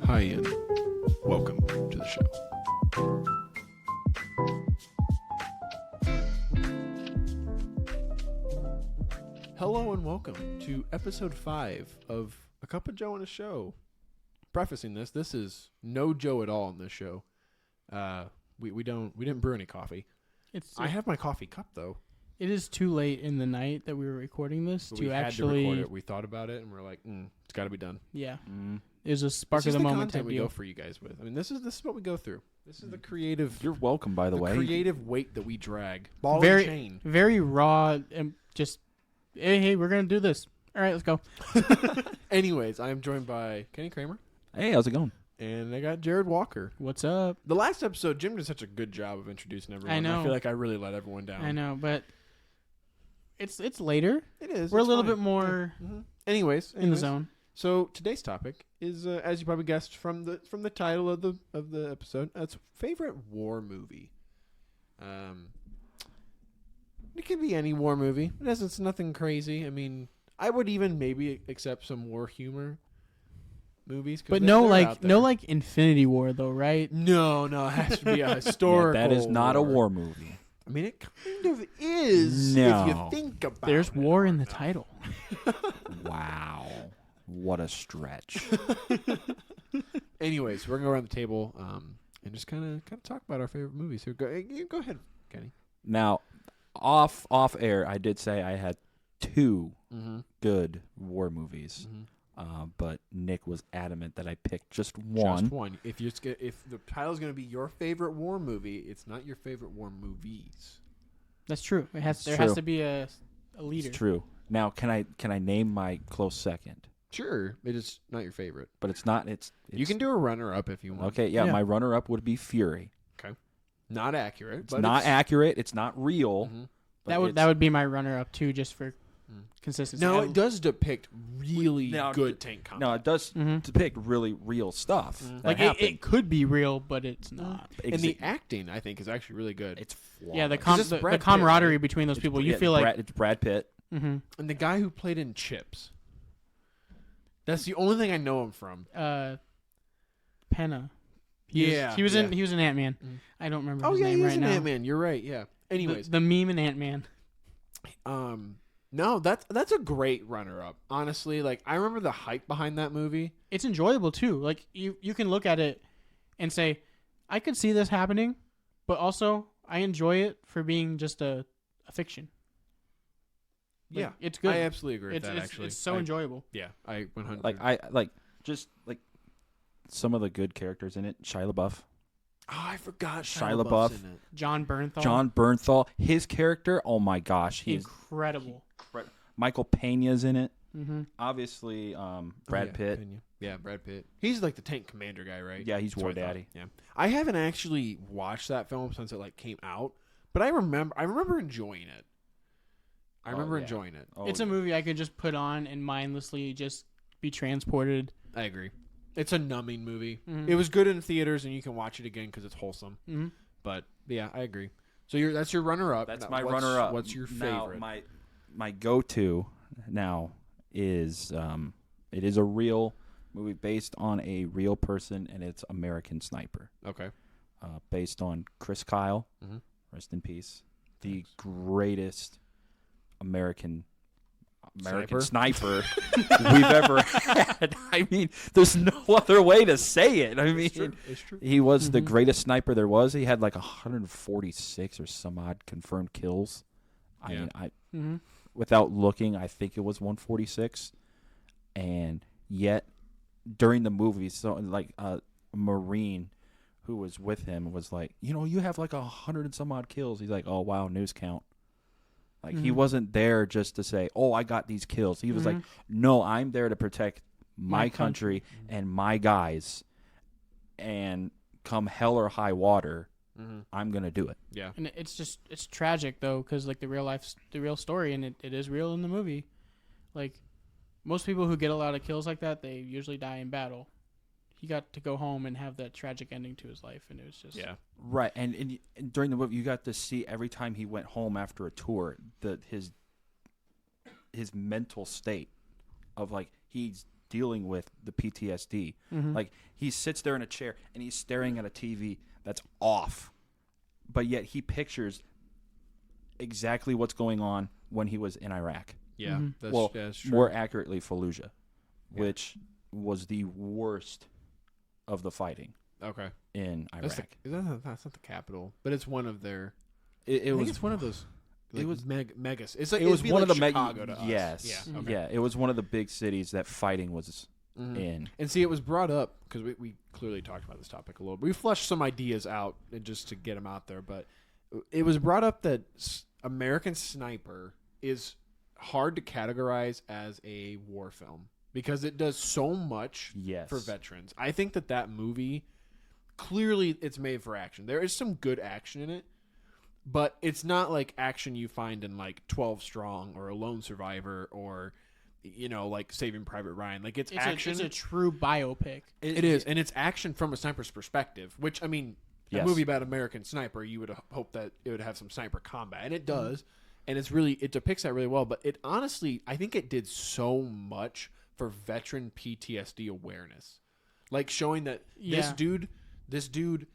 Hi, and welcome to the show. Hello and welcome to episode 5 of A Cup of Joe and a Show. Prefacing this is no Joe at all in this show. We didn't brew any coffee. I have my coffee cup though. It is too late in the night that we were recording this But to we actually had to record it. We thought about it and we're like, it's got to be done. Yeah. It was a spark This of is the the moment content type we deal. go for you guys with. I mean, this is what we go through. This is the creative. You're welcome, by the way. Creative weight that we drag. Ball Very- and chain. Very raw and just hey, we're gonna do this. All right, let's go. Anyways, I am joined by Kenny Kramer Hey, how's it going? and I got Jared Walker. What's up? The last episode, Jim did such a good job of introducing everyone. I know. I feel like I really let everyone down. I know, but it's later. It is. We're a it's little fine. bit more Yeah. Anyways, in the zone. So today's topic is, as you probably guessed from the title of the episode, it's favorite war movie. It could be any war movie. It's nothing crazy. I mean, I would even maybe accept some war humor movies, But they're no out there. like Infinity War though, right? No, it has to be a historical. Yeah, that is not a war. war movie. I mean, it kind of is No. if you think about it. There's war in the title. Wow. What a stretch. Anyways, we're gonna go around the table and just kind of talk about our favorite movies. So go ahead, Kenny. Now, off air, I did say I had 2 Mm-hmm. good war movies, but Nick was adamant that I picked just one. Just one. If the title's gonna be your favorite war movie, it's not your favorite war movies. That's true. There has true. to be a leader. It's true. Now, can I name my close second? Sure, it is not your favorite. But it's not. It's You can do a runner-up if you want. Okay, yeah, Yeah. my runner-up would be Fury. Not accurate. It's but not accurate. It's not real. Mhm. but That would be my runner up too, just for consistency. No, it does depict really Now, good tank combat. No, it does Mhm. depict really real stuff. That Like happened. it could be real, but it's not. And the acting, I think, is actually really good. It's flawless. Yeah, it's the Brad Pitt, camaraderie right? between those It's- people, you yeah, feel like it's Brad Pitt. And the guy who played in Chips. That's the only thing I know him from. Penna. He was in Ant-Man. Mm. I don't remember Oh his yeah, name he's right an now. Ant-Man. You're right. Yeah. Anyways, the meme in Ant-Man. no, that's a great runner-up. Honestly, like I remember the hype behind that movie. It's enjoyable too. Like you can look at it and say, I could see this happening, but also I enjoy it for being just a fiction. Like, Yeah, it's good. I absolutely agree with that. Actually, it's so enjoyable. Yeah, I 100. Like just some of the good characters in it. Shia LaBeouf, Oh, I forgot Shia LaBeouf's LaBeouf. in it. John Bernthal. John Bernthal, his character. Oh my gosh, he's incredible. Michael Pena's in it. Mm-hmm. Obviously, Oh, Brad yeah, Pitt. Pena. Yeah, Brad Pitt. He's like the tank commander guy, right? Yeah, he's That's War what I thought. Daddy. Yeah, I haven't actually watched that film since it came out, but I remember enjoying it. I remember yeah. enjoying it. Oh, It's a yeah. movie I could just put on and mindlessly just be transported. I agree. It's a numbing movie. Mhm. It was good in theaters, and you can watch it again because it's wholesome. Mm-hmm. But yeah, I agree. So that's your runner-up. That's Now, my what's- runner-up. What's your Now, favorite? my go-to now is it is a real movie based on a real person, and it's American Sniper, Okay. based on Chris Kyle. Mhm. Rest in peace. The greatest American sniper we've ever had. I mean, there's no other way to say it. I mean, It's true. he was the Mhm. greatest sniper there was. He had like 146 or some odd confirmed kills. I Yeah. mean, Mm-hmm. without looking, I think it was 146. And yet, during the movie, so like a Marine who was with him was like, you have like 100 and some odd kills. He's like, oh wow, news count. Like he Mhm. wasn't there just to say, oh, I got these kills. He was like, no, I'm there to protect my country and my guys. And come hell or high water, I'm gonna do it. Yeah. And it's tragic though, because like the real story, and it is real in the movie. Like most people who get a lot of kills like that, they usually die in battle. he got to go home and have that tragic ending to his life, and it was just Right, and during the movie, you got to see every time he went home after a tour, his mental state of like he's dealing with the PTSD. Like he sits there in a chair and he's staring at a TV that's off, but yet he pictures exactly what's going on when he was in Iraq. Yeah, that's true. More accurately, Fallujah, which was the worst of the fighting Okay. in Iraq. That's not the capital, but it's one of their. It was it's one of those. Like, it was megas. It's like it was one like of the Chicago to us. Yes, Yeah. Okay. yeah. It was one of the big cities that fighting was in. And see, it was brought up because we clearly talked about this topic a little bit. We flushed some ideas out just to get them out there, but it was brought up that American Sniper is hard to categorize as a war film because it does so much Yes. for veterans. I think that movie, clearly it's made for action. There is some good action in it, but it's not like action you find in like 12 Strong or A Lone Survivor or, like Saving Private Ryan. Like it's action. It's a true biopic. It is, and it's action from a sniper's perspective, which, I mean, a Yes. movie about American Sniper, you would hope that it would have some sniper combat, and it does, and it depicts that really well, but it honestly, I think it did so much for veteran PTSD awareness. Like showing that this dude,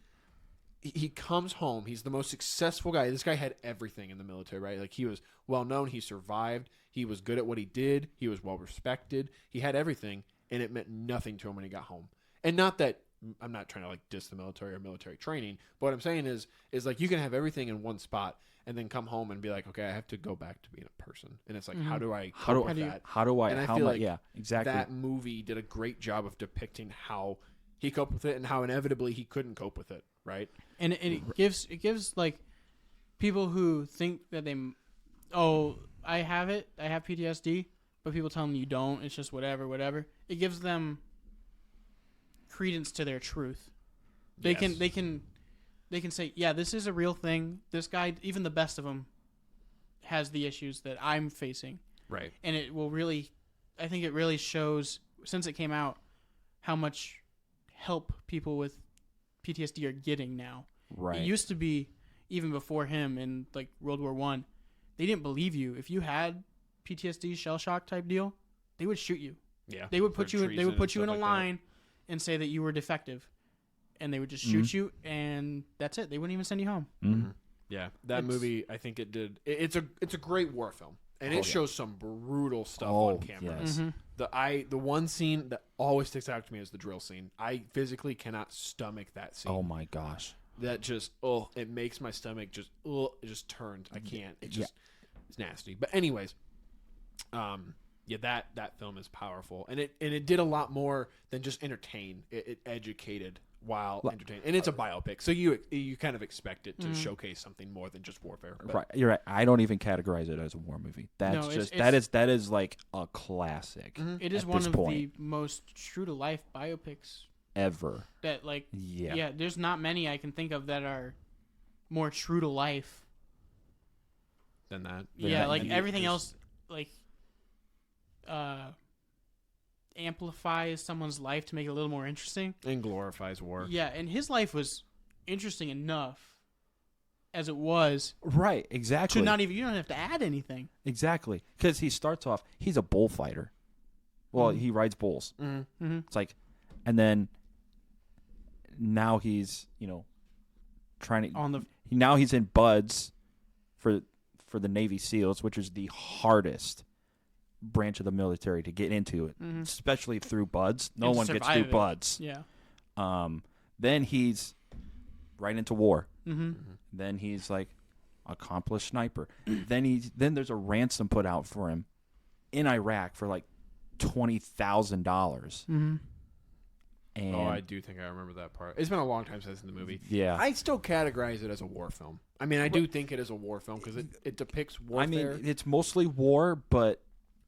he comes home, he's the most successful guy. This guy had everything in the military, right? Like he was well known, he survived, he was good at what he did, he was well respected, he had everything, and it meant nothing to him when he got home. And not that I'm not trying to like diss the military or military training, but what I'm saying is like you can have everything in one spot and then come home and be like, okay, I have to go back to being a person. And it's like, how do I cope with that? How do I? And I how feel am I- like yeah, exactly. that movie did a great job of depicting how he coped with it and how inevitably he couldn't cope with it, right? And it gives like people who think that I have PTSD, but people tell them you don't. It's just whatever. It gives them credence to their truth. They can say, yeah, this is a real thing. This guy, even the best of them, has the issues that I'm facing. Right. And I think it really shows, since it came out, how much help people with PTSD are getting now. Right. It used to be, even before him in like World War I, they didn't believe you. If you had PTSD, shell shock type deal, they would shoot you. Yeah. They would put you in a line and say that you were defective. And they would just shoot you, and that's it. They wouldn't even send you home. Mm-hmm. Yeah, that movie, I think it did. It's a great war film, and it shows some brutal stuff on camera. Yes. The one scene that always sticks out to me is the drill scene. I physically cannot stomach that scene. Oh my gosh. That just it makes my stomach just it just turns. I can't. It's nasty. But anyways, that film is powerful, and it did a lot more than just entertain. It educated while entertaining, and it's a biopic, so you kind of expect it to showcase something more than just warfare. But Right, you're right. I don't even categorize it as a war movie. That's that is like a classic. It is at one this of point. the most true to life biopics Ever. that like Yeah. there's not many I can think of that are more true to life. than that, Like everything else like amplifies someone's life to make it a little more interesting. and glorifies war. Yeah, and his life was interesting enough as it was Right, exactly. to not even, you don't have to add anything. Exactly. Because he starts off, he's a bullfighter. Well, he rides bulls. Mm-hmm. It's like, and then now he's, trying to, now he's in Buds for the Navy SEALs, which is the hardest branch of the military to get into it, especially through Buds. No And to one gets survive through it. Buds. Yeah. Then he's right into war. Mm-hmm. Then he's like accomplished sniper. then there's a ransom put out for him in Iraq for like $20,000. Mm-hmm. And I do think I remember that part. It's been a long time since I've seen the movie. yeah, I still categorize it as a war film. I mean, I do think it is a war film because it depicts warfare. I mean it's mostly war, but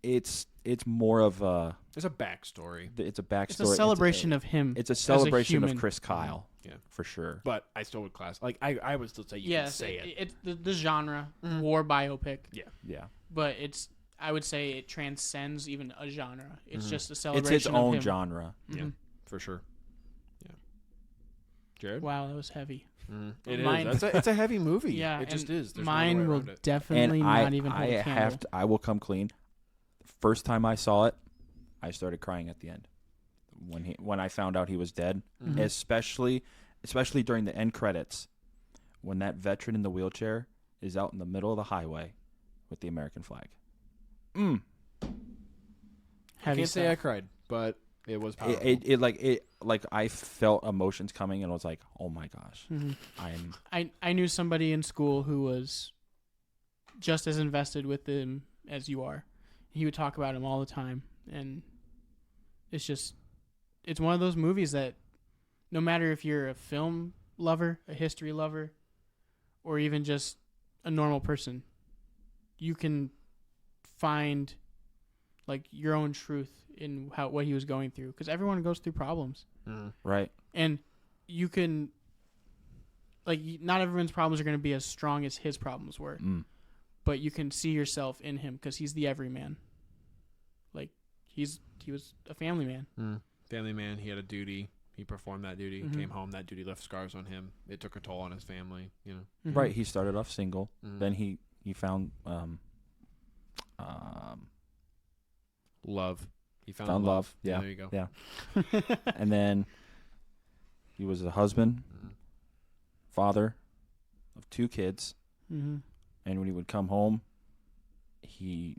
it's more of a There's a backstory, it's a backstory. It's a celebration of him. It's a as celebration of human. Chris Kyle. Yeah. for sure. but I still would class I would still say you can Yes, say it. it's the genre, war biopic. Yeah, But I would say it transcends even a genre. It's just a it's celebration its of own him. genre. Yeah, for sure. Jared? Wow, that was heavy. It Mine- is. It's a heavy movie. Yeah, it just and is. There's no other mine way will around it. definitely And not even hold I a candle. I will come clean. First time I saw it, I started crying at the end when I found out he was dead. Mhm. Especially during the end credits, when that veteran in the wheelchair is out in the middle of the highway with the American flag. I Heavy can't say I stuff. cried, but it was powerful. It I felt emotions coming and I was like, oh my gosh, Mhm. I'm I knew somebody in school who was just as invested with him as you are. He would talk about him all the time, and it's one of those movies that no matter if you're a film lover, a history lover, or even just a normal person, you can find like your own truth in what he was going through, because everyone goes through problems. right. And you can, like, not everyone's problems are going to be as strong as his problems were, but you can see yourself in him because he's the everyman. Like, he was a family man. Family man. He had a duty. He performed that duty. Mhm. Came home. That duty left scars on him. It took a toll on his family. You know. Mhm. Right. He started off single. Mhm. Then he found Love. He found, found love. Yeah. Yeah. There you go. Yeah. And then he was a husband, Mhm. father of 2 kids. Mhm. And when he would come home, he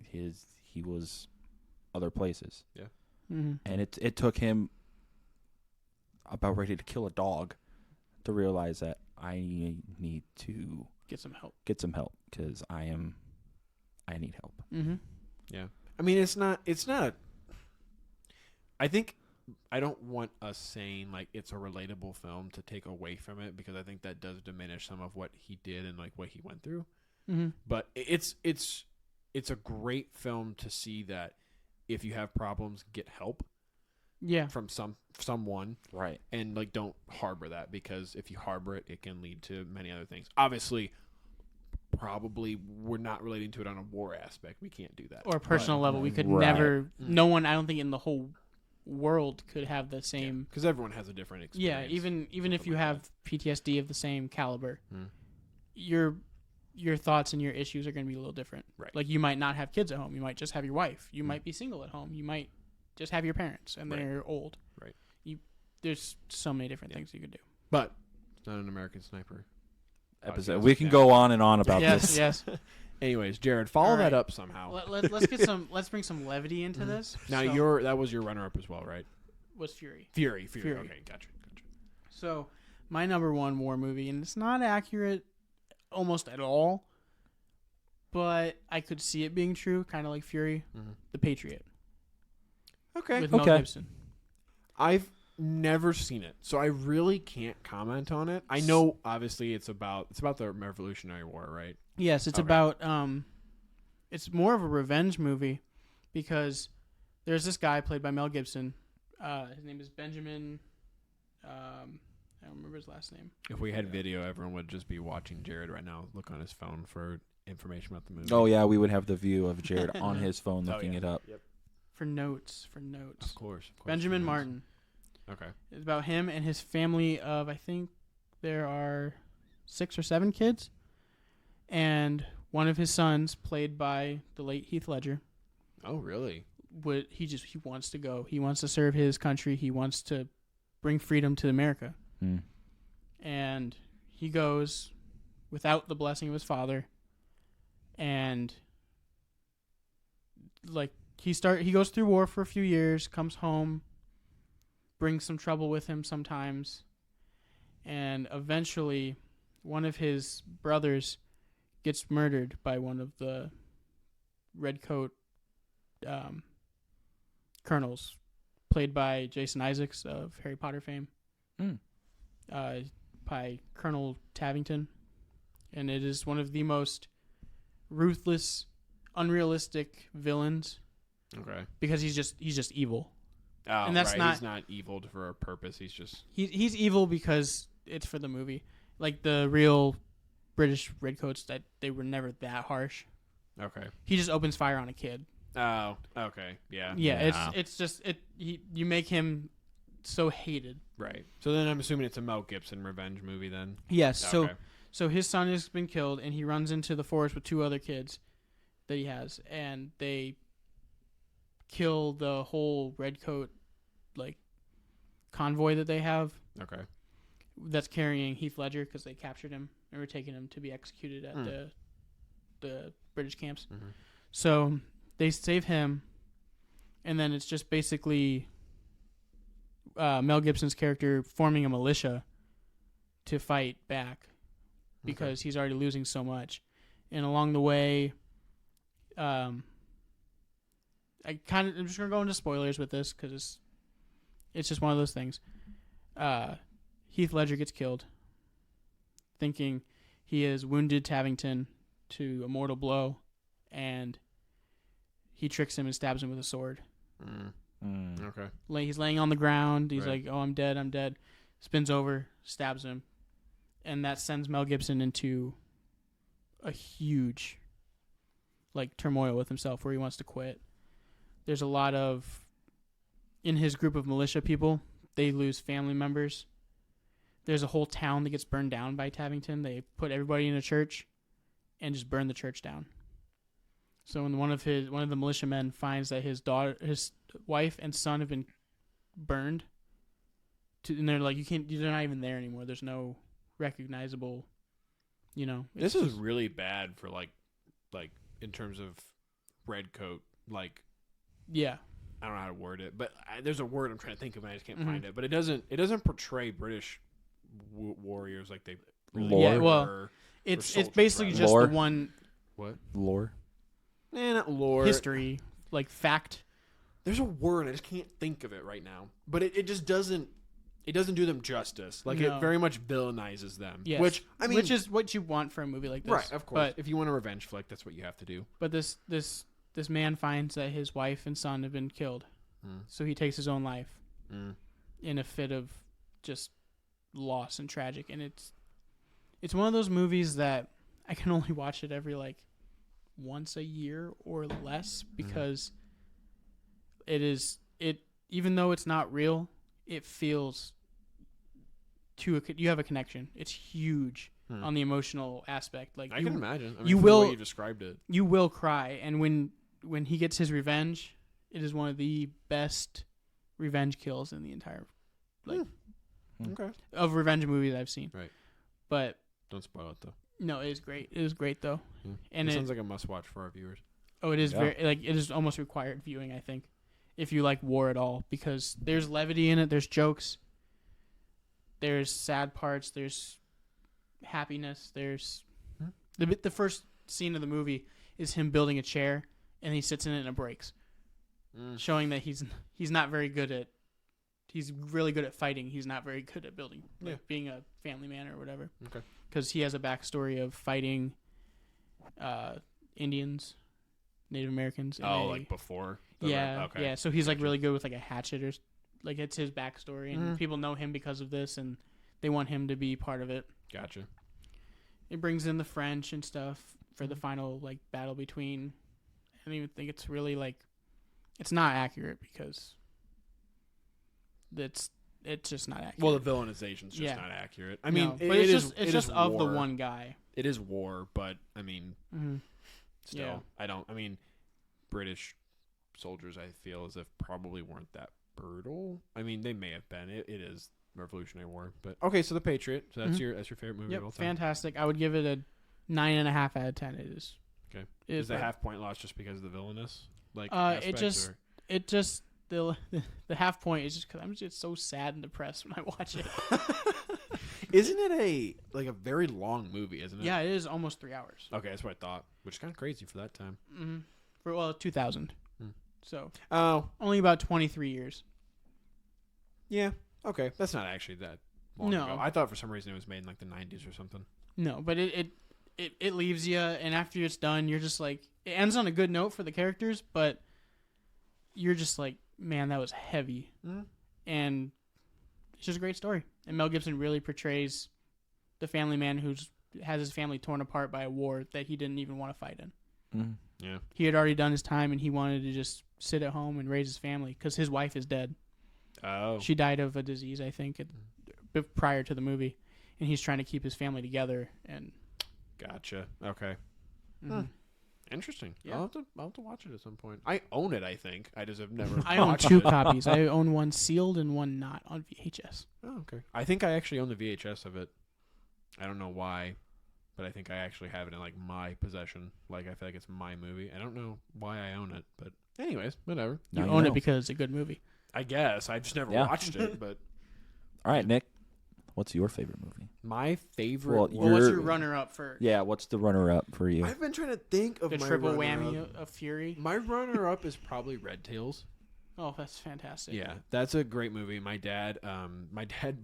was other places. Mhm. And it took him about ready to kill a dog to realize that I need to Get some help. get some help because I need help. Mm-hmm. Yeah. I mean, it's not a. I think I don't want us saying like it's a relatable film to take away from it, because I think that does diminish some of what he did and like what he went through. Mm-hmm. But it's a great film to see that if you have problems, get help Yeah. from someone, Right. and like don't harbor that, because if you harbor it, it can lead to many other things. Obviously, probably we're not relating to it on a war aspect. We can't do that. Or a personal level. We could Right. never, no one, I don't think in the whole world could have the same. because everyone has a different Yeah, experience. even if you like have PTSD of the same caliber, Mm. your thoughts and your issues are going to be a little different. Right. Like, you might not have kids at home. You might just have your wife. You Mm. might be single at home. You might just have your parents and Right. they're old. Right. There's so many different Yeah. things you could do. But it's not an American Sniper Episode. podcast. We can Yeah. go on and on about Yes, this. yes. Anyways, Jared, follow All that right. up somehow. Let's get some. Let's bring some levity into this. Now So, that was your runner-up as well, right? was Fury. Fury. Fury. Okay, gotcha. So, my number one war movie, and it's not accurate almost at all, but I could see it being true, kind of like Fury, Mhm. The Patriot, Okay. with Mel Okay. Gibson. I've never seen it, so I really can't comment on it. I know, obviously, it's about the Revolutionary War, right? Yes, it's Okay. about it's more of a revenge movie because there's this guy played by Mel Gibson. His name is Benjamin. I don't remember his last name. If we had video, everyone would just be watching Jared right now, look on his phone for information about the movie. Oh yeah, we would have the view of Jared on his phone Oh, looking yeah. it up. Yep. For notes. Of course. Benjamin Yes. Martin. Okay. It's about him and his family of, I think there are 6 or 7 kids, and one of his sons, played by the late Heath Ledger, Oh, really? he wants to go. He wants to serve his country. He wants to bring freedom to America. Mm. And he goes without the blessing of his father, and like he goes through war for a few years, comes home, brings some trouble with him sometimes, and eventually one of his brothers gets murdered by one of the redcoat colonels, played by Jason Isaacs of Harry Potter fame. Mm. By Colonel Tavington, and it is one of the most ruthless, unrealistic villains Okay. because he's just evil. Oh, And that's right. not- He's not evil for a purpose. He's just. He's evil because it's for the movie. Like the real British redcoats, that they were never that harsh. Okay. He just opens fire on a kid. Oh, okay. Yeah. Yeah, Yeah. it's just you make him so hated. Right. So then I'm assuming it's a Mel Gibson revenge movie then. Yes. Okay. So his son has been killed, and he runs into the forest with 2 other kids that he has, and they kill the whole redcoat like convoy that they have Okay. that's carrying Heath Ledger because they captured him and were taking him to be executed at the British camps. Mhm. So they save him, and then it's just basically Mel Gibson's character forming a militia to fight back because he's already losing so much. And along the way, I'm just gonna go into spoilers with this because it's just one of those things. Heath Ledger gets killed, thinking he has wounded Tavington to a mortal blow, and he tricks him and stabs him with a sword. Okay. He's laying on the ground. He's Right. like, "Oh, I'm dead. I'm dead." Spins over, stabs him, and that sends Mel Gibson into a huge, turmoil with himself, where he wants to quit. There's a lot of, in his group of militia people, they lose family members. There's a whole town that gets burned down by Tavington. They put everybody in a church, and just burn the church down. So when one of the militiamen finds that his wife and son have been burned, and they're like, they're not even there anymore. There's no recognizable, This is really bad for like in terms of redcoat. Yeah. I don't know how to word it, but there's a word I'm trying to think of and I just can't Mhm. find it. But it doesn't portray British warriors like they really Lore. Yeah, well, were. It's soldiers, basically rather. just Lore. the one What? Lore. Not lore. history, fact. There's a word I just can't think of it right now. But it just doesn't. It doesn't do them justice. It No. very much villainizes them. Yes. Which which is what you want for a movie like this. right, of course. If you want a revenge flick, that's what you have to do. But this man finds that his wife and son have been killed, so he takes his own life in a fit of just loss and tragic. And it's one of those movies that I can only watch it every once a year or less because even though it's not real, it feels you have a connection. It's huge on the emotional aspect. I can imagine. I mean, you from the way will- you described it. You will cry, and when he gets his revenge, it is one of the best revenge kills in the entire Okay. of revenge movies I've seen. Right. But Don't spoil it though. no, it is great. It is great though. Yeah. And it it sounds like a must-watch for our viewers. it is Yeah. very it is almost required viewing, I think, if you like war at all, because there's levity in it, there's jokes, there's sad parts, there's happiness, there's the first scene of the movie is him building a chair and he sits in it and it breaks, showing that he's not very good at he's really good at fighting. He's not very good at building, being a family man or whatever. Okay. Because he has a backstory of fighting Indians, Native Americans. and before. yeah, Okay. yeah. So he's really good with a hatchet or it's his backstory, and people know him because of this, and they want him to be part of it. Gotcha. It brings in the French and stuff for the final battle between. I don't even think it's really it's not accurate because it's just not accurate. Well, the villainization's just Yeah. not accurate. I mean, No, it but it's is- just it just is of the war. one guy. It is war, but I mean, still, Yeah. I mean, British soldiers, I feel as if probably weren't that brutal. I mean, they may have been. It is Revolutionary War, but okay. So The Patriot. So that's your favorite movie of all Yep, time. fantastic. I would give it a 9.5 out of 10. It is. Okay. It Is the right. half point lost just because of the villainous? It aspect, just or- it just the half point is just because I'm just so sad and depressed when I watch it. Isn't it a very long movie? Isn't it? Yeah, it is almost 3 hours. Okay, that's what I thought, which is kind of crazy for that time. For 2000. Hmm. So Oh, only about 23 years. yeah. Okay, that's not actually that long No. ago. I thought for some reason it was made in the 90s or something. No, but it leaves you, and after it's done, you're just it ends on a good note for the characters, but you're just man, that was heavy. And it's just a great story. And Mel Gibson really portrays the family man who has his family torn apart by a war that he didn't even want to fight in. Yeah. He had already done his time, and he wanted to just sit at home and raise his family because his wife is dead. Oh. She died of a disease, I think, prior to the movie, and he's trying to keep his family together. And Gotcha. Okay. mhm. Interesting. Yeah. I'll have to watch it at some point. I own it, I think. I just have never I own watched 2 it. copies. I own one sealed and one not on VHS. Oh, okay. I think I actually own the VHS of it. I don't know why, but I think I actually have it in like my possession. Like I feel like it's my movie. I don't know why I own it, but anyways, whatever. You Now own know. it because it's a good movie. I guess I just never Yeah. watched it. But All right, Nick. What's your favorite movie? my favorite. Well, Well, what's You're- your runner-up for Yeah, what's the runner-up for you? I've been trying to think of the my triple runner-up. whammy of Fury? My runner-up is probably Red Tails. Oh, that's fantastic. Yeah, that's a great movie. My dad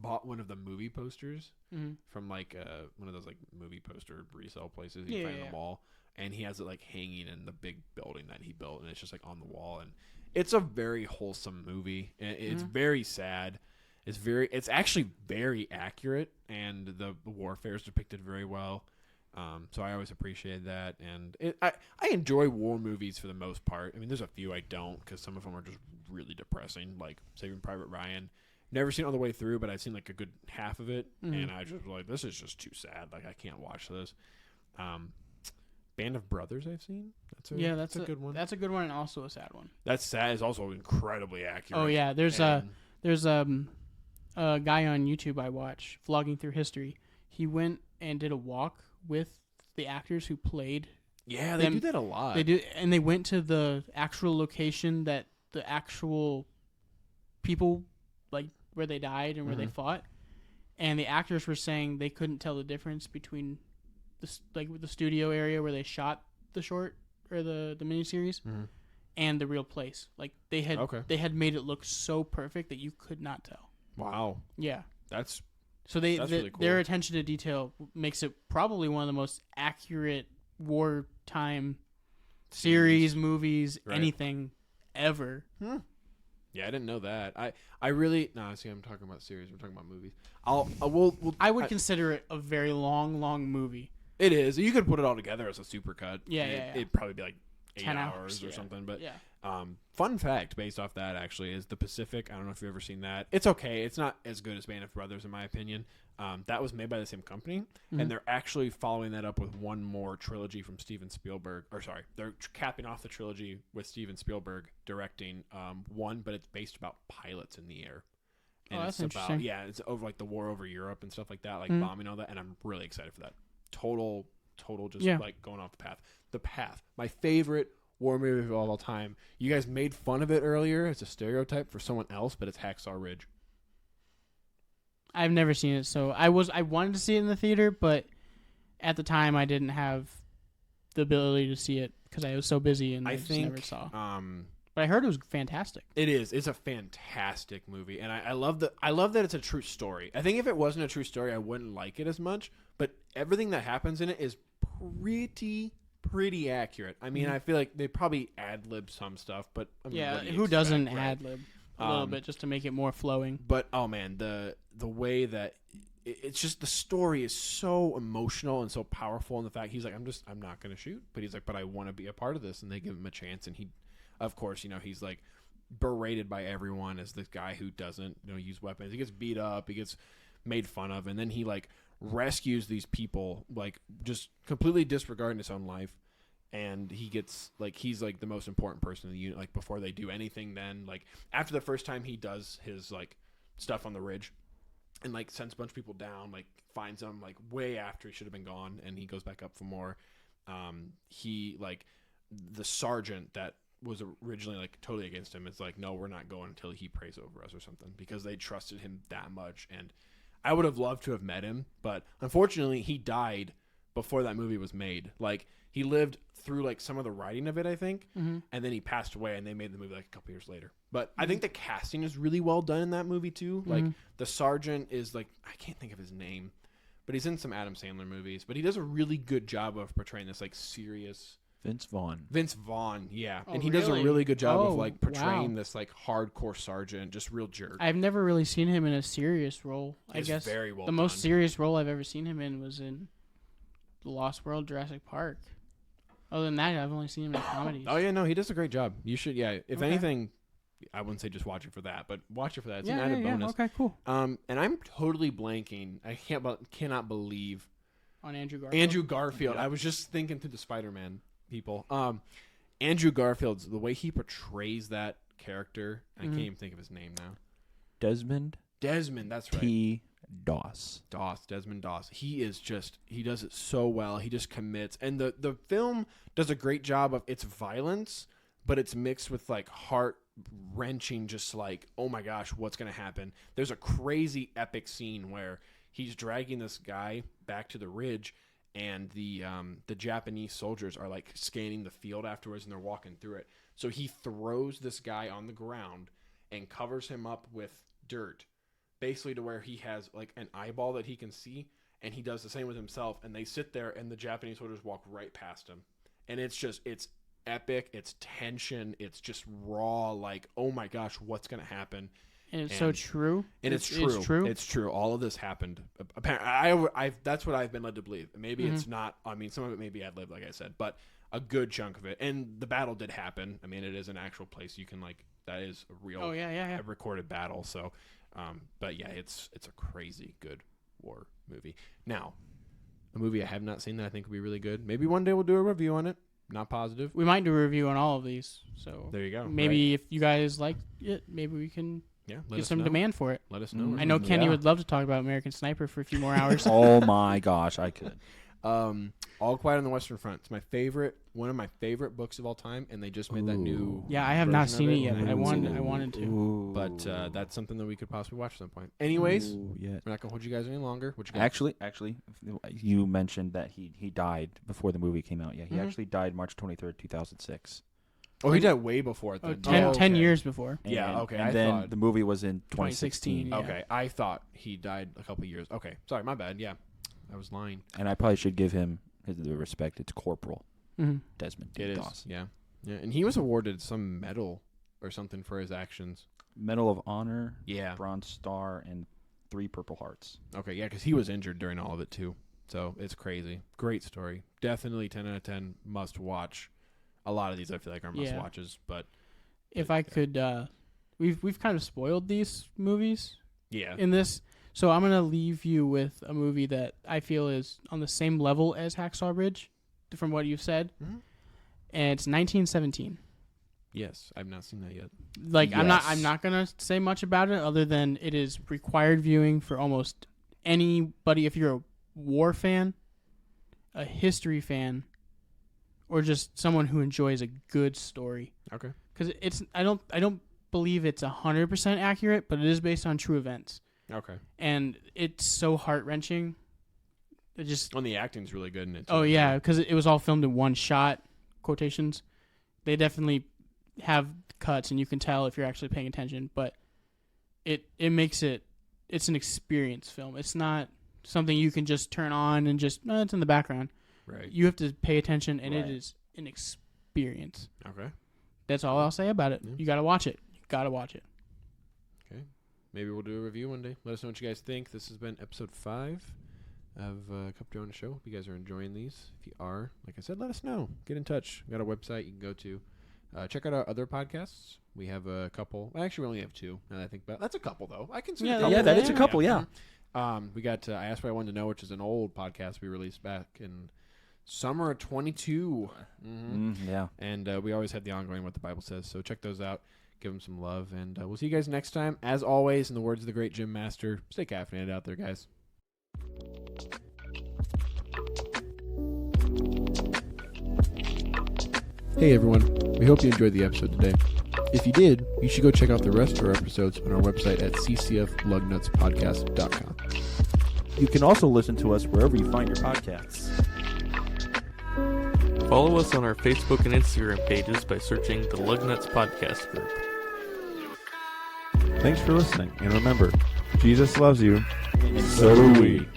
bought one of the movie posters hmm from like one of those like movie poster resale places Yeah, you find in yeah. the mall, and he has it like hanging in the big building that he built, and it's just like on the wall, and it's a very wholesome movie. And it's Mhm. very sad. It's actually very accurate, and the warfare is depicted very well. So I always appreciate that, and I enjoy war movies for the most part. I mean, there's a few I don't because some of them are just really depressing, like Saving Private Ryan. Never seen it all the way through, but I've seen like a good half of it, Mhm. and I just was like, this is just too sad. Like I can't watch this. Band of Brothers I've seen. That's a good one. That's a good one and also a sad one. That's sad. Is also incredibly accurate. Oh yeah, there's And- a guy on YouTube I watch vlogging through history. He went and did a walk with the actors who played. yeah, they them- do that a lot. They do, and they went to the actual location that the actual people, like where they died and where they Mhm. fought, and the actors were saying they couldn't tell the difference between the studio area where they shot the short or the miniseries Mhm. and the real place. Like they had made it look so perfect that you could not tell. Wow, Yeah. that's So That's really their cool. attention to detail makes it probably one of the most accurate wartime series, movies, Right. anything ever. yeah. I didn't know that. I really no. See, I'm talking about series. We're talking about movies. We'll I would consider it a very long movie. It is. You could put it all together as a supercut. Yeah, and yeah. It'd probably be like 8 10 hours or yeah. something. But Yeah. fun fact based off that actually is the Pacific. I don't know if you've ever seen that. It's okay. It's not as good as Band of Brothers in my opinion. That was made by the same company, Mhm. and they're actually following that up with one more trilogy from Steven Spielberg. Or sorry, they're capping off the trilogy with Steven Spielberg directing one, but it's based about pilots in the air. Oh, that's it's about interesting. it's over like the war over Europe and stuff like that, like Mhm. bombing all that, and I'm really excited for that. Total just Yeah. like going off the path. The Path, my favorite war movie of all time. You guys made fun of it earlier. It's a stereotype for someone else, but it's Hacksaw Ridge. I've never seen it, so I wanted to see it in the theater, but at the time I didn't have the ability to see it because I was so busy and I just never saw. But I heard it was fantastic. It is. It's a fantastic movie, and I love that it's a true story. I think if it wasn't a true story, I wouldn't like it as much. But everything that happens in it is pretty accurate. I mean, Mhm. I feel like they probably ad lib some stuff, but I mean, Yeah, what do you who doesn't expect, right? ad lib a little bit just to make it more flowing? But oh man, the way that it's just the story is so emotional and so powerful, and the fact he's like, I'm not gonna shoot, but he's like, but I want to be a part of this, and they give him a chance, and he, of course, he's like berated by everyone as this guy who doesn't use weapons. He gets beat up, he gets made fun of, and then he like rescues these people, like just completely disregarding his own life. And he gets like he's like the most important person in the unit. Like before they do anything, then like after the first time he does his like stuff on the ridge, and like sends a bunch of people down, like finds them like way after he should have been gone, and he goes back up for more. He like the sergeant that was originally like totally against him is like, no, we're not going until he prays over us or something, because they trusted him that much. And I would have loved to have met him, but unfortunately he died before that movie was made. Like he lived through like some of the writing of it, I think, Mm-hmm. and then he passed away, and they made the movie like a couple years later. But I think the casting is really well done in that movie too. Like Mhm. the sergeant is like, I can't think of his name, but he's in some Adam Sandler movies. But he does a really good job of portraying this like serious Vince Vaughn. Vince Vaughn, yeah, Oh, and he does a really? really good job of Oh, like portraying wow. this like hardcore sergeant, just real jerk. I've never really seen him in a serious role. I It's guess very well the most done. serious role I've ever seen him in was in The Lost World, Jurassic Park. Other than that, I've only seen him in comedies. Oh yeah, no, he does a great job. You should, yeah. If Okay. anything, I wouldn't say just watch it for that, but watch it for that. It's an added bonus. Okay, cool. And I'm totally blanking. I cannot believe On Andrew Garfield. Andrew Garfield. Yeah. I was just thinking through the Spider-Man people. Andrew Garfield's the way he portrays that character. I can't even think of his name now. Desmond That's right. T. Doss. Desmond Doss. He does it so well. He just commits. And the film does a great job of its violence, but it's mixed with like heart-wrenching, just like, oh my gosh, what's going to happen? There's a crazy epic scene where he's dragging this guy back to the ridge, and the Japanese soldiers are like scanning the field afterwards, and they're walking through it. So he throws this guy on the ground and covers him up with dirt, basically to where he has like an eyeball that he can see, and he does the same with himself, and they sit there, and the Japanese soldiers walk right past him. And it's epic, it's tension, it's just raw, like, oh my gosh, what's going to happen? And it's so true. And it's true. It's true. All of this happened. Apparently, that's what I've been led to believe. Maybe it's not. I mean, some of it may be ad-lib, like I said, but a good chunk of it. And the battle did happen. I mean, it is an actual place. You can, like, that is a real a recorded battle. So, but yeah, it's a crazy good war movie. Now, a movie I have not seen that I think would be really good. Maybe one day we'll do a review on it. Not positive. We might do a review on all of these. So there you go. Maybe if you guys like it, maybe we can get some demand for it. Let us know. I know Kenny would love to talk about American Sniper for a few more hours. Oh my gosh, I could. All Quiet on the Western Front. It's one of my favorite books of all time, and they just made that new. Yeah, I have not seen it yet. I wanted to. Ooh. But that's something that we could possibly watch at some point. Anyways, yeah. we're not gonna hold you guys any longer. What you got? Actually, you mentioned that he died before the movie came out. Yeah, he actually died March 23rd, 2006. Oh, he died way before it. Then. 10 years before. Yeah, okay. And then the movie was in 2016. Yeah. Okay, I thought he died a couple years. Okay, sorry, my bad. Yeah, I was lying. And I probably should give him the respect. It's Corporal Desmond It is. Doss. Yeah, and he was awarded some medal or something for his actions. Medal of Honor, Yeah. Bronze Star, and 3 Purple Hearts. Okay, yeah, because he was injured during all of it too. So it's crazy. Great story. Definitely 10 out of 10 must watch. A lot of these I feel like are must watches, but if I could, we've kind of spoiled these movies yeah. in this, so I'm gonna leave you with a movie that I feel is on the same level as Hacksaw Ridge, from what you've said, and it's 1917. Yes, I've not seen that yet. Like Yes. I'm not gonna say much about it other than it is required viewing for almost anybody. If you're a war fan, a history fan, or just someone who enjoys a good story. Okay. Because I don't believe it's 100% accurate, but it is based on true events, Okay. and it's so heart wrenching. It just And the acting's really good in it. oh yeah, because it was all filmed in one shot. Quotations. They definitely have cuts, and you can tell if you're actually paying attention. But it makes it's an experience film. It's not something you can just turn on and just it's in the background. Right. You have to pay attention, and Right. it is an experience. Okay. That's all I'll say about it. Yeah. You got to watch it. Okay. Maybe we'll do a review one day. Let us know what you guys think. This has been episode 5 of Cup Joe on the Show. Hope you guys are enjoying these. If you are, like I said, let us know. Get in touch. We got a website you can go to. Check out our other podcasts. We have a couple. Actually, we only have 2. Now that I think about it. That's a couple, though. I consider Yeah, a couple. yeah, that is a couple, yeah. We got I Asked What I Wanted to Know, which is an old podcast we released back in summer of 22. Yeah. And we always have the ongoing What the Bible Says. So check those out. Give them some love. And we'll see you guys next time. As always, in the words of the great Jim Master, stay caffeinated out there, guys. Hey, everyone. We hope you enjoyed the episode today. If you did, you should go check out the rest of our episodes on our website at ccflugnutspodcast.com. You can also listen to us wherever you find your podcasts. Follow us on our Facebook and Instagram pages by searching the Lugnuts Podcast Group. Thanks for listening, and remember, Jesus loves you, and so do we.